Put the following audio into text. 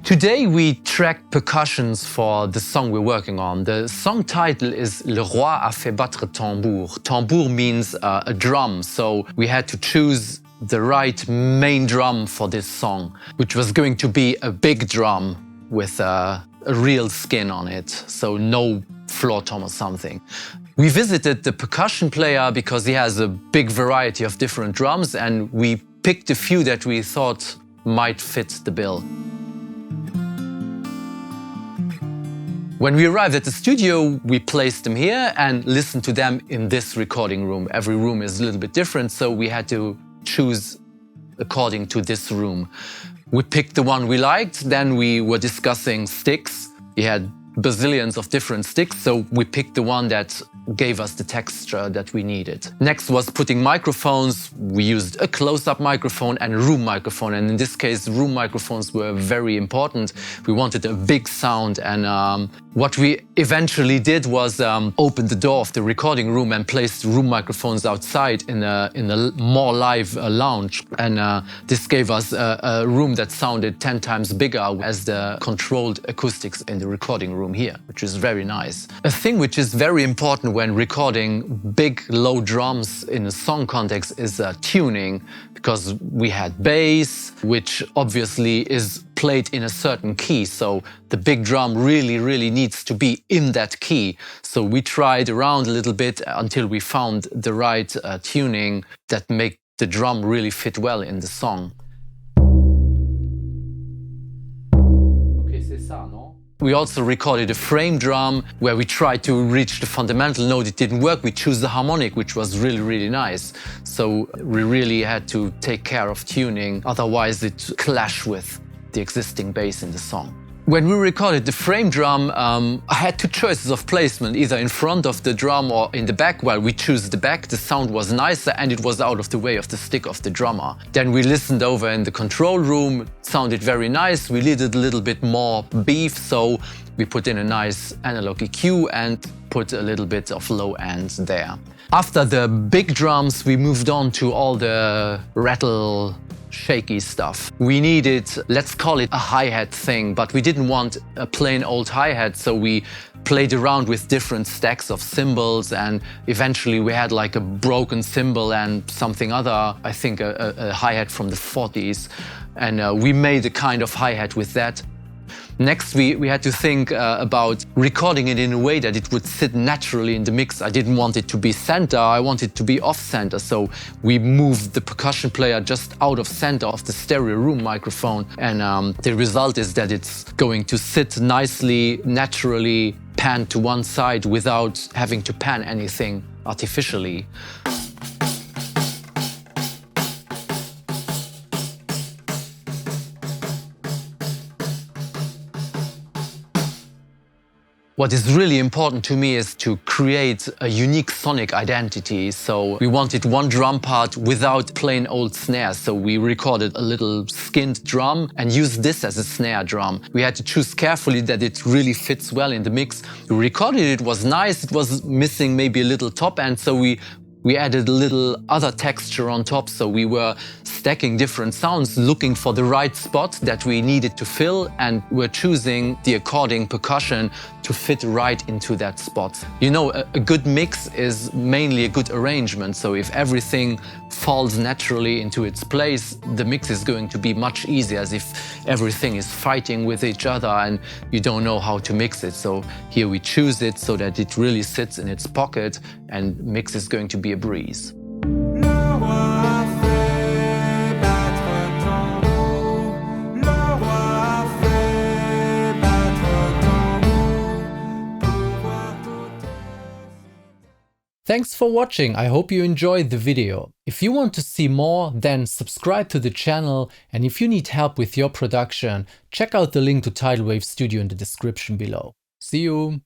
Today we tracked percussions for the song we're working on. The song title is Le Roi a fait battre Tambour. Tambour means a drum, so we had to choose the right main drum for this song, which was going to be a big drum with a real skin on it, so no floor tom or something. We visited the percussion player because he has a big variety of different drums, and we picked a few that we thought might fit the bill. When we arrived at the studio, we placed them here and listened to them in this recording room. Every room is a little bit different, so we had to choose according to this room. We picked the one we liked, then we were discussing sticks. We had bazillions of different sticks, so we picked the one that gave us the texture that we needed. Next was putting microphones. We used a close-up microphone and a room microphone, and in this case room microphones were very important. We wanted a big sound, and what we eventually did was open the door of the recording room and placed room microphones outside in a more live lounge, and this gave us a room that sounded 10 times bigger as the controlled acoustics in the recording room here, which is very nice. A thing which is very important when recording big low drums in a song context is tuning, because we had bass, which obviously is played in a certain key, so the big drum really needs to be in that key. So we tried around a little bit until we found the right tuning that make the drum really fit well in the song. Okay, c'est ça, no? We also recorded a frame drum where we tried to reach the fundamental note. It didn't work. We chose the harmonic, which was really nice. So we really had to take care of tuning, otherwise it clashed with the existing bass in the song. When we recorded the frame drum, I had two choices of placement, either in front of the drum or in the back. Well, we chose the back, the sound was nicer and it was out of the way of the stick of the drummer. Then we listened over in the control room, it sounded very nice. We needed a little bit more beef, so we put in a nice analog EQ and put a little bit of low end there. After the big drums, we moved on to all the rattle, shaky stuff. We needed, let's call it a hi-hat thing, but we didn't want a plain old hi-hat, so we played around with different stacks of cymbals, and eventually we had like a broken cymbal and something other, I think a hi-hat from the 40s, and we made a kind of hi-hat with that. Next, we had to think about recording it in a way that it would sit naturally in the mix. I didn't want it to be center, I wanted it to be off-center, so we moved the percussion player just out of center of the stereo room microphone, and the result is that it's going to sit nicely, naturally, pan to one side without having to pan anything artificially. What is really important to me is to create a unique sonic identity. So we wanted one drum part without plain old snares. So we recorded a little skinned drum and used this as a snare drum. We had to choose carefully that it really fits well in the mix. We recorded it, was nice, it was missing maybe a little top end, so we added a little other texture on top, so we were stacking different sounds, looking for the right spot that we needed to fill, and we're choosing the according percussion to fit right into that spot. You know, a good mix is mainly a good arrangement, so if everything falls naturally into its place, the mix is going to be much easier, as if everything is fighting with each other and you don't know how to mix it. So here we choose it so that it really sits in its pocket, and mix is going to be a breeze. Thanks for watching, I hope you enjoyed the video. If you want to see more, then subscribe to the channel, and if you need help with your production, check out the link to Tidalwave Studio in the description below. See you!